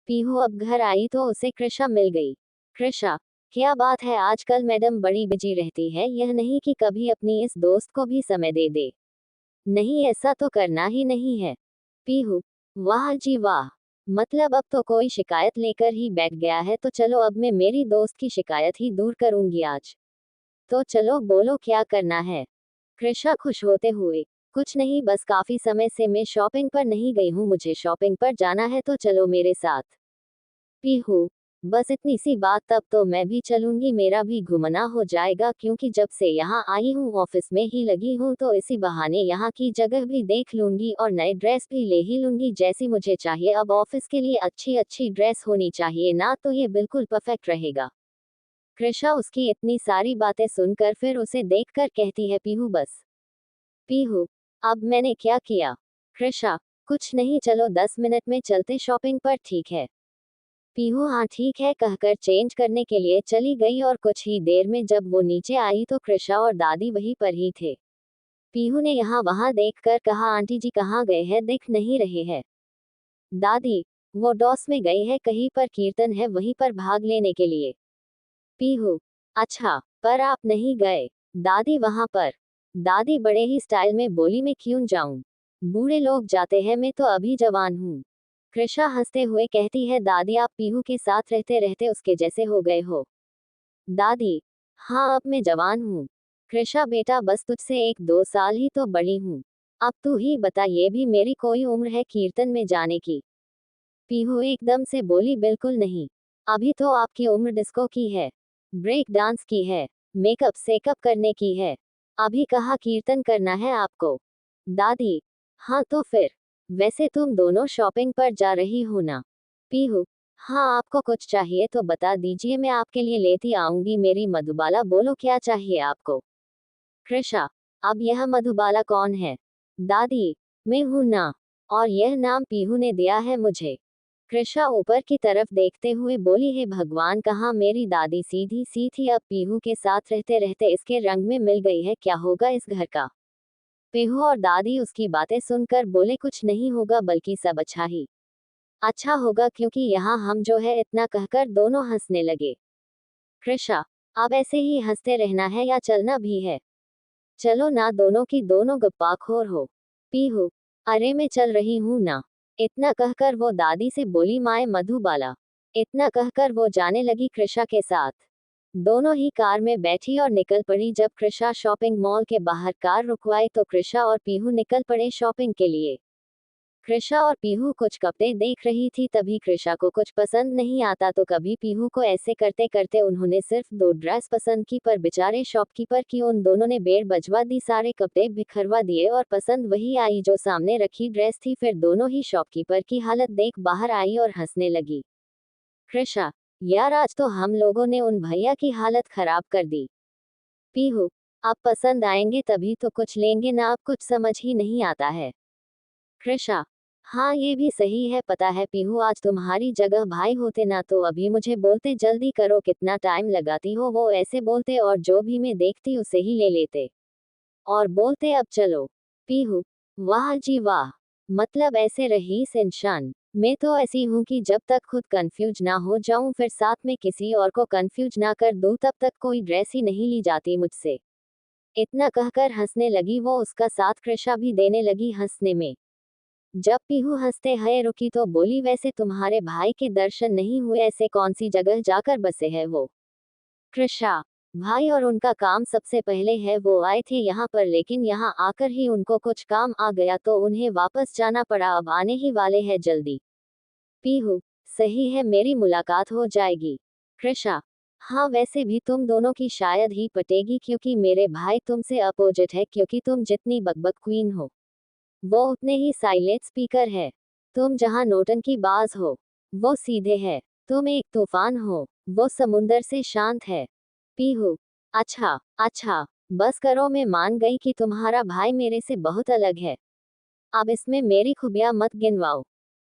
पीहू अब घर आई तो उसे कृषा मिल गई। कृषा, क्या बात है, आजकल मैडम बड़ी बिजी रहती है, यह नहीं कि कभी अपनी इस दोस्त को भी समय दे दे। नहीं, ऐसा तो करना ही नहीं है। पीहू, वाह जी वाह, मतलब अब तो कोई शिकायत लेकर ही बैठ गया है, तो चलो अब मैं मेरी दोस्त की शिकायत ही दूर करूंगी आज। तो चलो बोलो क्या करना है। कृषा खुश होते हुए, कुछ नहीं, बस काफी समय से मैं शॉपिंग पर नहीं गई हूँ, मुझे शॉपिंग पर जाना है, तो चलो मेरे साथ। पीहू, बस इतनी सी बात, तब तो मैं भी चलूंगी, मेरा भी घूमना हो जाएगा, क्योंकि जब से यहाँ आई हूँ ऑफिस में ही लगी हूँ, तो इसी बहाने यहाँ की जगह भी देख लूंगी और नए ड्रेस भी ले ही लूंगी जैसी मुझे चाहिए। अब ऑफिस के लिए अच्छी अच्छी ड्रेस होनी चाहिए ना, तो ये बिल्कुल परफेक्ट रहेगा। कृषा उसकी इतनी सारी बातें सुनकर फिर उसे देखकर कहती है, पीहू बस। पीहू, अब मैंने क्या किया। कृषा, कुछ नहीं, चलो 10 मिनट में चलते शॉपिंग पर, ठीक है। पीहू हाँ ठीक है कहकर चेंज करने के लिए चली गई और कुछ ही देर में जब वो नीचे आई तो कृषा और दादी वहीं पर ही थे। पीहू ने यहाँ वहाँ देखकर कहा, आंटी जी कहाँ गए हैं, दिख नहीं रहे हैं। दादी, वो डॉस में गई है, कहीं पर कीर्तन है, वहीं पर भाग लेने के लिए। पीहू, अच्छा, पर आप नहीं गए। दादी वहां पर। दादी बड़े ही स्टाइल में बोली, मैं क्यों जाऊं, बूढ़े लोग जाते हैं, मैं तो अभी जवान हूँ। कृषा हंसते हुए कहती है, दादी आप पीहू के साथ रहते रहते उसके जैसे हो गए हो। दादी, हाँ अब मैं जवान हूँ। कृषा बेटा बस तुझसे 1-2 साल ही तो बड़ी हूँ। अब तू ही बता, ये भी मेरी कोई उम्र है कीर्तन में जाने की। पीहू एकदम से बोली, बिल्कुल नहीं। अभी तो आपकी उम्र डिस्को की है, ब्रेक डांस की है, मेकअप सेकअप करने की है। अभी कहाँ कीर्तन करना है आपको। दादी, हाँ तो फिर, वैसे तुम दोनों शॉपिंग पर जा रही हो ना। पीहू, हाँ आपको कुछ चाहिए तो बता दीजिए, मैं आपके लिए लेती आऊंगी। मेरी मधुबाला, बोलो क्या चाहिए आपको। कृषा, अब यह मधुबाला कौन है। दादी, मैं हूं ना, और यह नाम पीहू ने दिया है मुझे। कृषा ऊपर की तरफ देखते हुए बोली, है भगवान, कहाँ मेरी दादी सीधी सी थी, अब पीहू के साथ रहते रहते इसके रंग में मिल गई है, क्या होगा इस घर का। पीहू और दादी उसकी बातें सुनकर बोले, कुछ नहीं होगा, बल्कि सब अच्छा ही अच्छा होगा, क्योंकि यहाँ हम जो है, इतना कहकर दोनों हंसने लगे। कृषा, अब ऐसे ही हंसते रहना है या चलना भी है। चलो ना, दोनों की दोनों गप्पाखोर हो। पीहू, अरे मैं चल रही हूँ ना। इतना कहकर वो दादी से बोली, माए मधुबाला। इतना कहकर वो जाने लगी कृषा के साथ। दोनों ही कार में बैठी और निकल पड़ी। जब कृषा शॉपिंग मॉल के बाहर कार रुकवाई तो कृषा और पीहू निकल पड़े शॉपिंग के लिए। कृषा और पीहू कुछ कपड़े देख रही थी, तभी कृषा को कुछ पसंद नहीं आता तो कभी पीहू को, ऐसे करते करते उन्होंने सिर्फ 2 ड्रेस पसंद की, पर बेचारे शॉपकीपर की उन दोनों ने बेड़ बजवा दी, सारे कपड़े बिखरवा दिए और पसंद वही आई जो सामने रखी ड्रेस थी। फिर दोनों ही शॉपकीपर की हालत देख बाहर आई और हंसने लगी। कृषा, यार आज तो हम लोगों ने उन भैया की हालत खराब कर दी। पीहू, अब पसंद आएंगे तभी तो कुछ लेंगे ना, अब कुछ समझ ही नहीं आता है। कृषा, हाँ ये भी सही है, पता है पीहू, आज तुम्हारी जगह भाई होते ना तो अभी मुझे बोलते, जल्दी करो कितना टाइम लगाती हो, वो ऐसे बोलते और जो भी मैं देखती उसे ही ले लेते और बोलते अब चलो। पीहू, वाह जी वाह, मतलब ऐसे रईस इंसान। मैं तो ऐसी हूँ कि जब तक खुद कंफ्यूज ना हो जाऊं, फिर साथ में किसी और को कंफ्यूज ना कर दूं, तब तक कोई ड्रेस ही नहीं ली जाती मुझसे। इतना कहकर हंसने लगी वो, उसका साथ कृषा भी देने लगी हंसने में। जब पीहू हंसते हुए रुकी तो बोली, वैसे तुम्हारे भाई के दर्शन नहीं हुए, ऐसे कौन सी जगह जाकर बसे है वो। कृषा, भाई और उनका काम सबसे पहले है, वो आए थे यहाँ पर लेकिन यहाँ आकर ही उनको कुछ काम आ गया तो उन्हें वापस जाना पड़ा, अब आने ही वाले हैं जल्दी। पीहू, सही है, मेरी मुलाकात हो जाएगी। कृषा, हाँ वैसे भी तुम दोनों की शायद ही पटेगी, क्योंकि मेरे भाई तुमसे अपोजिट है, क्योंकि तुम जितनी बकबक क्वीन हो वो उतने ही साइलेंट स्पीकर है। तुम जहाँ नौटंकी बाज हो वो सीधे है। तुम एक तूफान हो, वो समुंदर से शांत है। पीहू, अच्छा अच्छा, बस करो, मैं मान गई कि तुम्हारा भाई मेरे से बहुत अलग है। अब इसमें मेरी खूबियां मत गिनवाओ।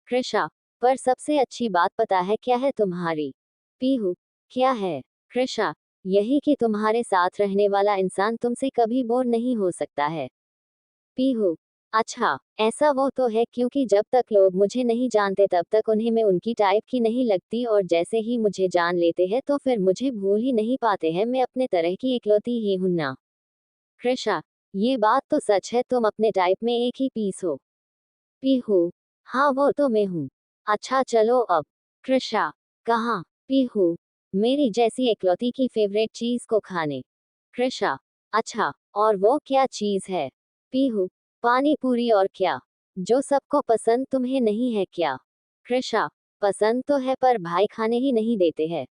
कृषा, पर सबसे अच्छी बात पता है क्या है तुम्हारी। पीहू, क्या है। कृषा, यही कि तुम्हारे साथ रहने वाला इंसान तुमसे कभी बोर नहीं हो सकता है। पीहू, अच्छा, ऐसा वो तो है क्योंकि जब तक लोग मुझे नहीं जानते तब तक उन्हें मैं उनकी टाइप की नहीं लगती और जैसे ही मुझे जान लेते हैं तो फिर मुझे भूल ही नहीं पाते हैं मैं अपने तरह की इकलौती ही हूं ना। कृषा, ये बात तो सच है तुम अपने टाइप में एक ही पीस हो। पीहू, हाँ वो तो मैं हूँ। अच्छा चलो अब। कृषा, कहाँ? पीहू, मेरी जैसी इकलौती की फेवरेट चीज को खाने। कृषा, अच्छा, और वो क्या चीज है? पीहू, पानी पूरी और क्या? जो सबको पसंद तुम्हें नहीं है क्या? कृषा, पसंद तो है पर भाई खाने ही नहीं देते हैं।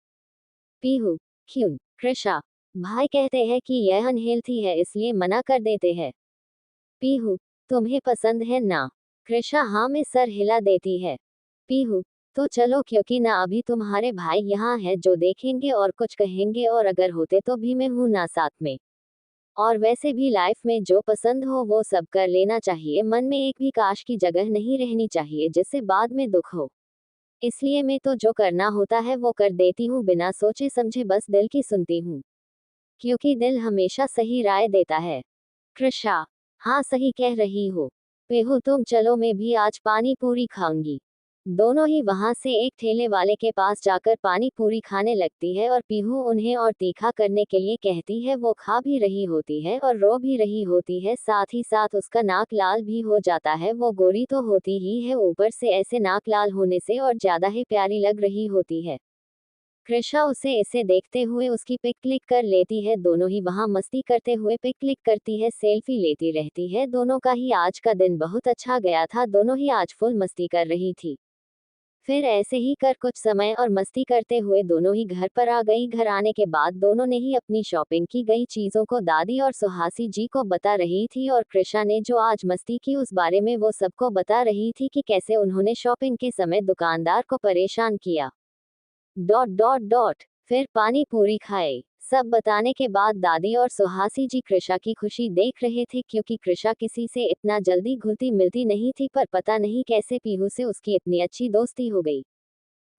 पीहू, क्यों? कृषा, भाई कहते हैं कि यह अनहेल्थी है इसलिए मना कर देते हैं। पीहू, तुम्हें पसंद है ना? कृषा हाँ में सर हिला देती है। पीहू, तो चलो क्योंकि ना अभी तुम्हारे भाई यहाँ है जो देखेंगे और कुछ कहेंगे और अगर होते तो भी मैं हूं ना साथ में। और वैसे भी लाइफ में जो पसंद हो वो सब कर लेना चाहिए मन में एक भी काश की जगह नहीं रहनी चाहिए जिससे बाद में दुख हो। इसलिए मैं तो जो करना होता है वो कर देती हूँ बिना सोचे समझे बस दिल की सुनती हूँ। क्योंकि दिल हमेशा सही राय देता है। कृषा, हाँ सही कह रही हो। पेहू तुम चलो मैं भी आज पानी पूरी खाऊंगी। दोनों ही वहां से एक ठेले वाले के पास जाकर पानी पूरी खाने लगती है और पीहू उन्हें और तीखा करने के लिए कहती है वो खा भी रही होती है और रो भी रही होती है साथ ही साथ उसका नाक लाल भी हो जाता है वो गोरी तो होती ही है ऊपर से ऐसे नाक लाल होने से और ज्यादा ही प्यारी लग रही होती है। कृषा उसे इसे देखते हुए उसकी पिक क्लिक कर लेती है दोनों ही वहां मस्ती करते हुए पिक क्लिक करती है सेल्फी लेती रहती है दोनों का ही आज का दिन बहुत अच्छा गया था दोनों ही आज फुल मस्ती कर रही थी। फिर ऐसे ही कर कुछ समय और मस्ती करते हुए दोनों ही घर पर आ गई घर आने के बाद दोनों ने ही अपनी शॉपिंग की गई चीजों को दादी और सुहासी जी को बता रही थी और कृषा ने जो आज मस्ती की उस बारे में वो सबको बता रही थी कि कैसे उन्होंने शॉपिंग के समय दुकानदार को परेशान किया। डॉट डॉट डॉट फिर पानी पूरी खाए। सब बताने के बाद दादी और सुहासी जी कृषा की खुशी देख रहे थे क्योंकि कृषा किसी से इतना जल्दी घुलती मिलती नहीं थी पर पता नहीं कैसे पीहू से उसकी इतनी अच्छी दोस्ती हो गई।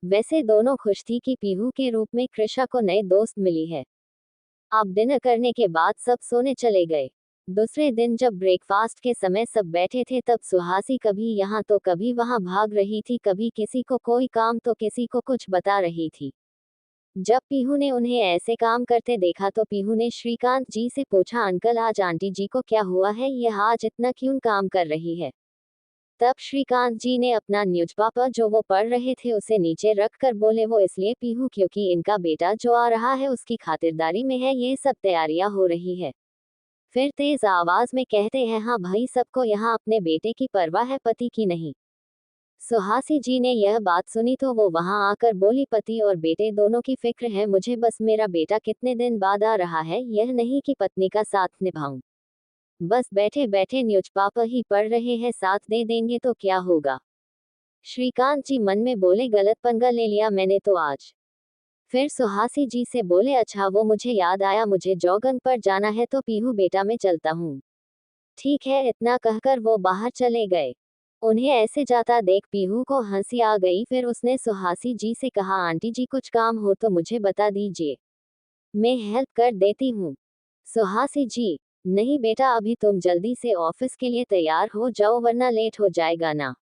वैसे दोनों खुश थी कि पीहू के रूप में कृषा को नए दोस्त मिली है। अब डिनर करने के बाद सब सोने चले गए। दूसरे दिन जब ब्रेकफास्ट के समय सब बैठे थे तब सुहासी कभी यहाँ तो कभी वहाँ भाग रही थी कभी किसी को कोई काम तो किसी को कुछ बता रही थी। जब पीहू ने उन्हें ऐसे काम करते देखा तो पीहू ने श्रीकांत जी से पूछा अंकल आज आंटी जी को क्या हुआ है यह आज इतना क्यों काम कर रही है। तब श्रीकांत जी ने अपना न्यूज़पेपर जो वो पढ़ रहे थे उसे नीचे रख कर बोले वो इसलिए पीहू क्योंकि इनका बेटा जो आ रहा है उसकी खातिरदारी में है ये सब तैयारियां हो रही है। फिर तेज आवाज में कहते हैं हाँ भाई सबको यहाँ अपने बेटे की परवाह है पति की नहीं। सुहासी जी ने यह बात सुनी तो वो वहां आकर बोली पति और बेटे दोनों की फिक्र है मुझे बस मेरा बेटा कितने दिन बाद आ रहा है यह नहीं कि पत्नी का साथ निभाऊं। बस बैठे बैठे न्यूज़पेपर ही पढ़ रहे हैं साथ दे देंगे तो क्या होगा। श्रीकांत जी मन में बोले गलत पंगा ले लिया मैंने तो आज। फिर सुहासी जी से बोले अच्छा वो मुझे याद आया मुझे जॉगन पर जाना है तो पीहू बेटा मैं चलता हूँ। ठीक है इतना कहकर वो बाहर चले गए। उन्हें ऐसे जाता देख पीहू को हंसी आ गई फिर उसने सुहासी जी से कहा आंटी जी कुछ काम हो तो मुझे बता दीजिए मैं हेल्प कर देती हूँ। सुहासी जी, नहीं बेटा अभी तुम जल्दी से ऑफिस के लिए तैयार हो जाओ वरना लेट हो जाएगा ना।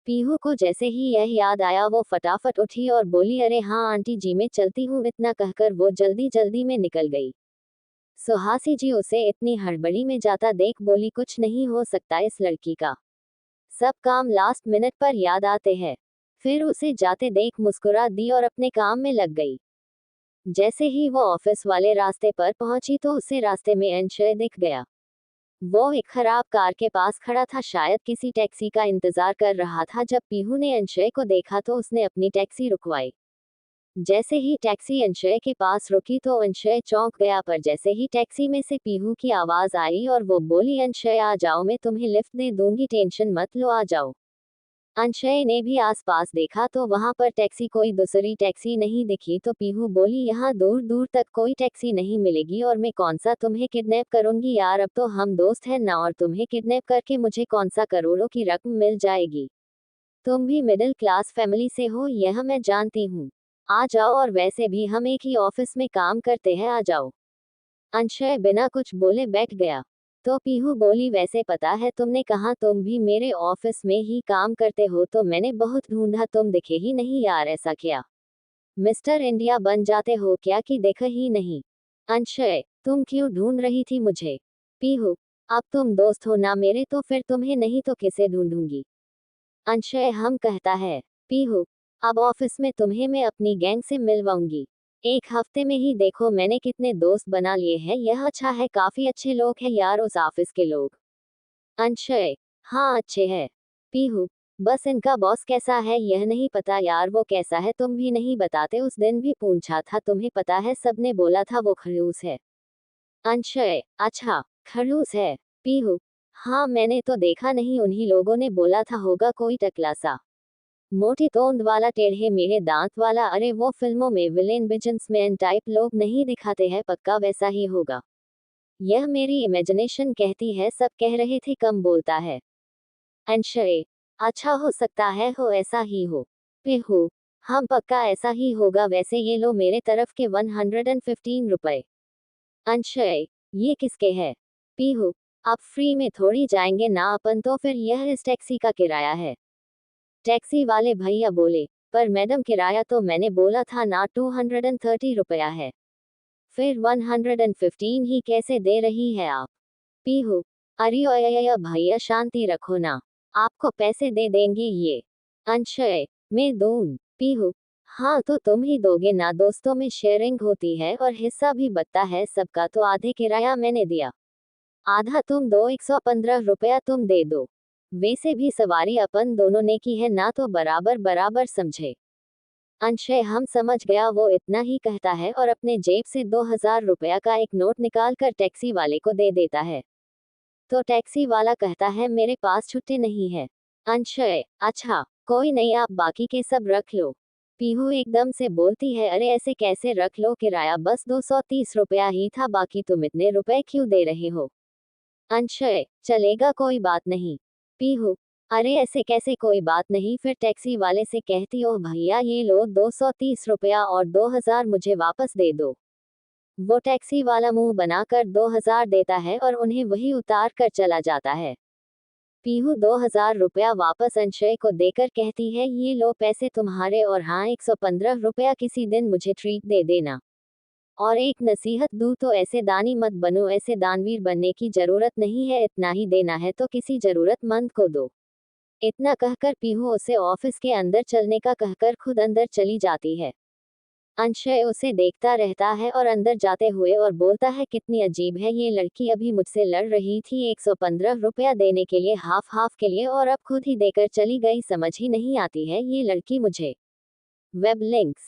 पीहू को जैसे ही यह याद आया वो फटाफट उठी और बोली अरे हाँ आंटी जी मैं चलती हूँ इतना कहकर वो जल्दी जल्दी में निकल गई। सुहासी जी उसे इतनी हड़बड़ी में जाता देख बोली कुछ नहीं हो सकता इस लड़की का। सब काम लास्ट मिनट पर याद आते हैं। फिर उसे जाते देख मुस्कुरा दी और अपने काम में लग गई। जैसे ही वो ऑफिस वाले रास्ते पर पहुंची तो उसे रास्ते में अंशय दिख गया। वो एक खराब कार के पास खड़ा था शायद किसी टैक्सी का इंतजार कर रहा था जब पीहू ने अंशय को देखा तो उसने अपनी टैक्सी रुकवाई। जैसे ही टैक्सी अंशय के पास रुकी तो अंशय चौंक गया पर जैसे ही टैक्सी में से पीहू की आवाज आई और वो बोली अंशय आ जाओ मैं तुम्हें लिफ्ट दे दूंगी टेंशन मत लो आ जाओ। अंशय ने भी आसपास देखा तो वहां पर टैक्सी कोई दूसरी टैक्सी नहीं दिखी तो पीहू बोली यहाँ दूर दूर तक कोई टैक्सी नहीं मिलेगी और मैं कौन सा तुम्हें किडनैप करूंगी यार अब तो हम दोस्त हैं ना और तुम्हें किडनैप करके मुझे कौन सा करोड़ों की रकम मिल जाएगी। तुम भी मिडिल क्लास फैमिली से हो यह मैं जानती हूँ। आ जाओ और वैसे भी हम एक ही ऑफिस में काम करते हैं आ जाओ। अंशय बिना कुछ बोले बैठ गया। तो पीहू बोली वैसे पता है तुमने कहा तुम भी मेरे ऑफिस में ही काम करते हो तो मैंने बहुत ढूंढा तुम दिखे ही नहीं यार ऐसा क्या मिस्टर इंडिया बन जाते हो क्या कि देखा ही नहीं। अंशय तुम क्यों ढूंढ रही थी मुझे। पीहू अब तुम दोस्त हो ना मेरे तो फिर तुम्हें नहीं तो किसे ढूंढूंगी। अंशय हम कहता है। पीहू अब ऑफिस में तुम्हें मैं अपनी गैंग से मिलवाऊंगी। एक हफ्ते में ही देखो मैंने कितने दोस्त बना लिए हैं यह अच्छा है काफी अच्छे लोग हैं यार उस ऑफिस के लोग। अंशय हाँ अच्छे हैं। पीहू बस इनका बॉस कैसा है यह नहीं पता यार वो कैसा है तुम भी नहीं बताते उस दिन भी पूछा था तुम्हें पता है सबने बोला था वो खड़ूस है। अंशय अच्छा खड़ूस है। पीहू हाँ मैंने तो देखा नहीं उन्हीं लोगों ने बोला था होगा कोई टकला सा मोटी तोंद वाला टेढ़े मेढ़े दांत वाला अरे वो फिल्मों में विलेन बिजनेसमैन टाइप लोग नहीं दिखाते हैं पक्का वैसा ही होगा। यह मेरी इमेजिनेशन कहती है सब कह रहे थे कम बोलता है। अंशय अच्छा हो सकता है हो ऐसा ही हो। पीहू हम पक्का ऐसा ही होगा वैसे ये लो मेरे तरफ के 115 रुपए। अंशय ये किसके है। पीहू आप फ्री में थोड़ी जाएंगे ना अपन तो फिर यह इस टैक्सी का किराया है। टैक्सी वाले भैया बोले पर मैडम किराया तो मैंने बोला था ना 230 रुपया है। फिर 115 ही कैसे दे रही है आप। पीहू अरे ओया भैया शांति रखो ना आपको पैसे दे देंगे ये। अंशय मैं दूं। पीहू हाँ तो तुम ही दोगे ना दोस्तों में शेयरिंग होती है और हिस्सा भी बचता है सबका तो आधे किराया मैंने दिया आधा तुम दो 115 रुपया तुम दे दो। वैसे भी सवारी अपन दोनों ने की है ना तो बराबर बराबर समझे। अंशय हम समझ गया वो इतना ही कहता है और अपने जेब से 2000 रुपया का एक नोट निकाल कर टैक्सी वाले को दे देता है। तो टैक्सी वाला कहता है मेरे पास छुट्टी नहीं है। अंशय अच्छा कोई नहीं आप बाकी के सब रख लो। पीहू एकदम से बोलती है अरे ऐसे कैसे रख लो किराया बस 230 रुपया ही था बाकी तुम इतने रुपए क्यों दे रहे हो। अंशय चलेगा कोई बात नहीं। पीहू अरे ऐसे कैसे कोई बात नहीं फिर टैक्सी वाले से कहती ओ भैया ये लो 230 रुपया और 2000 मुझे वापस दे दो। वो टैक्सी वाला मुंह बनाकर 2000 देता है और उन्हें वही उतार कर चला जाता है। पीहू 2000 रुपया वापस अंशय को देकर कहती है ये लो पैसे तुम्हारे और हाँ 115 रुपया किसी दिन मुझे ट्रीट दे देना। और एक नसीहत दूं तो ऐसे दानी मत बनो ऐसे दानवीर बनने की जरूरत नहीं है इतना ही देना है तो किसी जरूरतमंद को दो। इतना कहकर पीहू उसे ऑफिस के अंदर चलने का कहकर खुद अंदर चली जाती है। अंशय उसे देखता रहता है और अंदर जाते हुए और बोलता है कितनी अजीब है ये लड़की अभी मुझसे लड़ रही थी 115 रुपया देने के लिए हाफ हाफ के लिए और अब खुद ही देकर चली गई समझ ही नहीं आती है ये लड़की मुझे। Web links